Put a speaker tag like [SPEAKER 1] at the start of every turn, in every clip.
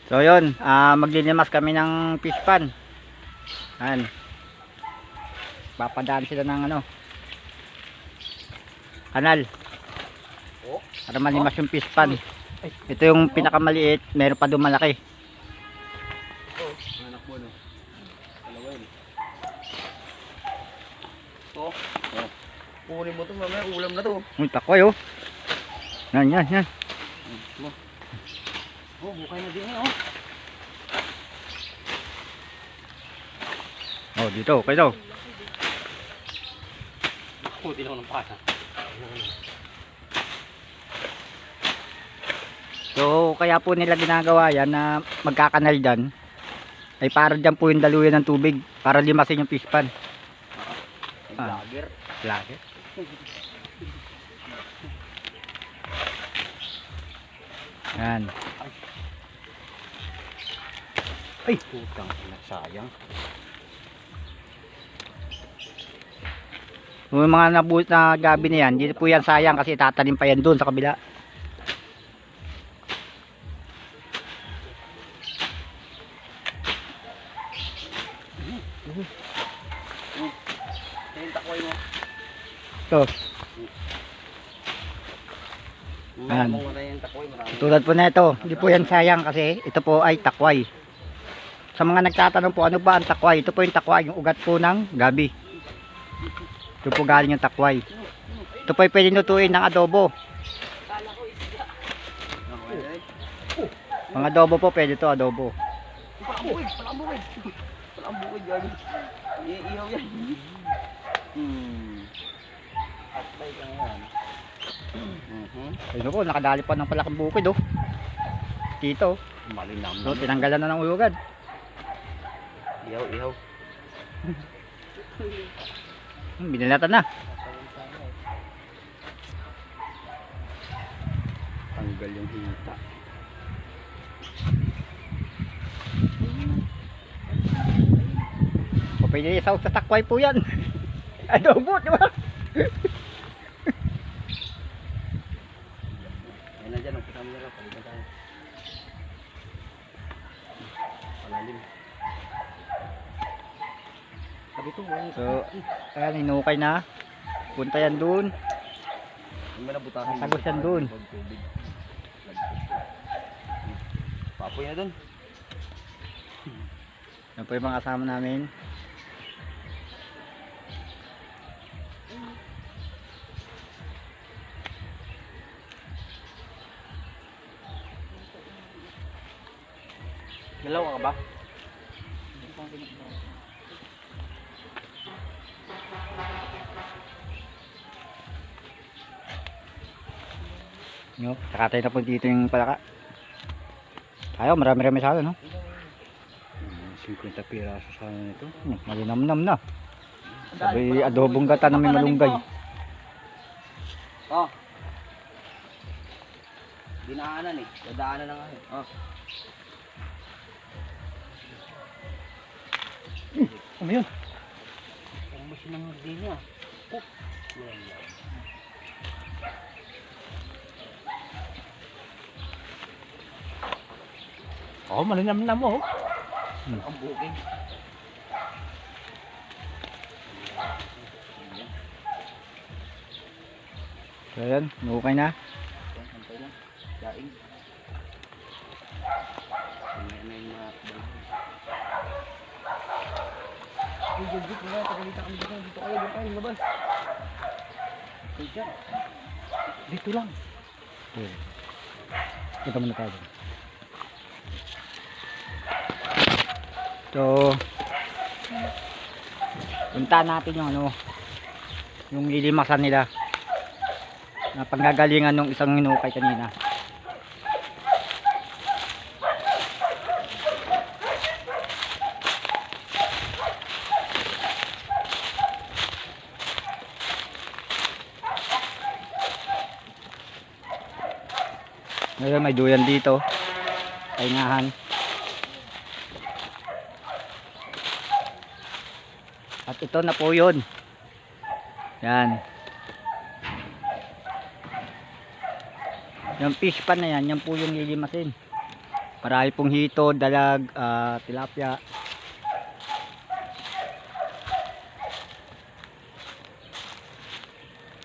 [SPEAKER 1] So yun, maglilimas kami ng fish pan. Ayan. Papadaan sila ng ano, kanal. Para malimas yung fish pan. Ito yung pinakamaliit, meron pa doon malaki.
[SPEAKER 2] Anak mo no. Dalawa yun. Kunin mo to, mamaya ulam na to.
[SPEAKER 1] Uy, takoy oh. Yan.
[SPEAKER 2] Bukay na din oh.
[SPEAKER 1] Oh, dito, kayo.
[SPEAKER 2] Hindi lang ng pata.
[SPEAKER 1] So, kaya po nila ginagawa yan na magkakanal dyan. Ay para dyan po yung daluyan ng tubig. Para limasin yung fish pan.
[SPEAKER 2] Vlogger.
[SPEAKER 1] Lagi. Yan.
[SPEAKER 2] Ay, putang ina, sayang.
[SPEAKER 1] Yung mga nabuhos na gabi na yan, dito po yan sayang kasi tatanim pa yan doon sa kabila.
[SPEAKER 2] Ayun, takoy mo.
[SPEAKER 1] Ito. Ayan. Tulad po na ito, hindi po yan sayang kasi ito po ay takway. Sa mga nagtatanong po, ano ba ang takway? Ito po yung takway, yung ugat po ng gabi. Ito po galing yung takway. Ito po ay pwede lutuin ng adobo. Mga adobo po, pwede to adobo.
[SPEAKER 2] Palang bukid yan. Iihaw yan. Atbay ka ngayon.
[SPEAKER 1] Ayun po, nakadali pa ng palaking bukid oh. Dito.
[SPEAKER 2] Malinam
[SPEAKER 1] So, tinanggalan na ng ulugad.
[SPEAKER 2] Ihaw.
[SPEAKER 1] Binilatan na.
[SPEAKER 2] Tanggal yung hita.
[SPEAKER 1] O, pwede isaw sa takway po yan. Adobo, di ba?
[SPEAKER 2] Ayan na dyan, kasama nila. Palitan tayo. Palalim. Sabi ito,
[SPEAKER 1] So, ayan, inukay na. Punta yan dun.
[SPEAKER 2] may nabutahin.
[SPEAKER 1] Tagos yan dun.
[SPEAKER 2] Papoy na dun.
[SPEAKER 1] Yan po yung mga kasama namin.
[SPEAKER 2] Dalawa ka ba?
[SPEAKER 1] No, nakatay na po dito yung palaka. Ayaw, marami-rami sa no?
[SPEAKER 2] 50 piraso sana nito.
[SPEAKER 1] Malinamnam na. Sabi adobong gata na may malunggay.
[SPEAKER 2] Oh. Dinaanan eh. Dadaanan na nga eh. Oh.
[SPEAKER 1] Ano yun?
[SPEAKER 2] Parang mas nang niya. Oh.
[SPEAKER 1] Oh, malinamnam mo.
[SPEAKER 2] Ang bukid.
[SPEAKER 1] So yan, nukay na.
[SPEAKER 2] Santay lang. Daing. Ano yung mga balang. Ay, Jodjik, mga tagalita kami dito. Dito kayo, labas. Dito lang.
[SPEAKER 1] Kita mo na tayo. So, punta natin yung ano, yung lilimasan nila na panggagalingan ng isang hinukay kanina. Ngayon may duyan dito, pahingahan. At ito na po yun. Yan. Yung fish pan na yan, yan po yung lilimasin. Marami pong hito, dalag, tilapia.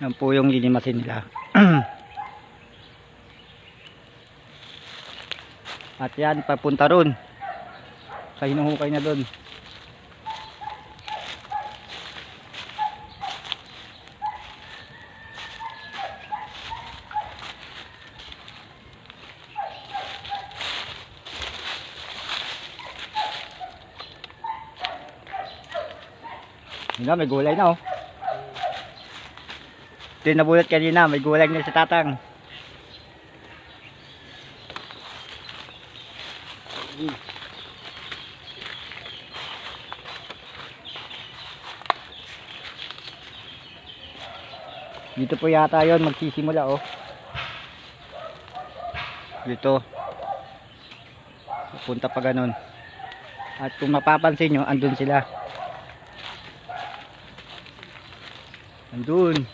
[SPEAKER 1] Yan po yung linimasin nila. At yan, papunta ron sa hinuhukay na doon. Yun, may gulay na oh. Ito yung nabulat kanina, may gulay na sa tatang. Dito po yata yon magsisimula oh. Dito. Punta pa ganun. At kung mapapansin nyo, andun sila. Andun.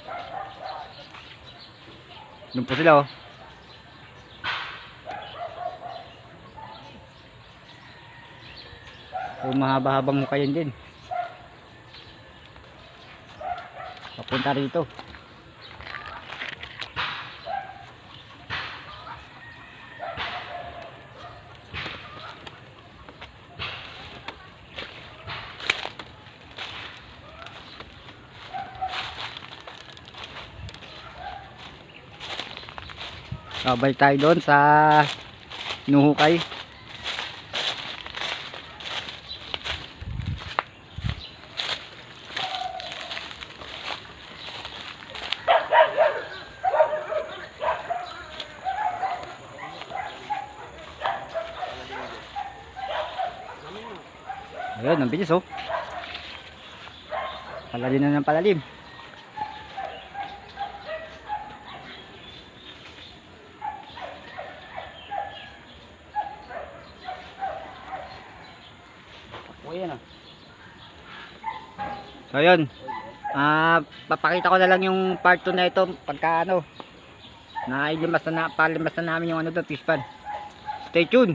[SPEAKER 1] Andun po sila oh. So mahaba-habang hukayin din. Papunta rito. Sabay tayo doon sa nuhukay. Ayun, ang bilis oh. Palalim na ng palalim. So yun, papakita ko na lang yung part 2 na ito pagka ano, palimas na namin yung ano doon, fish pan. Stay tuned.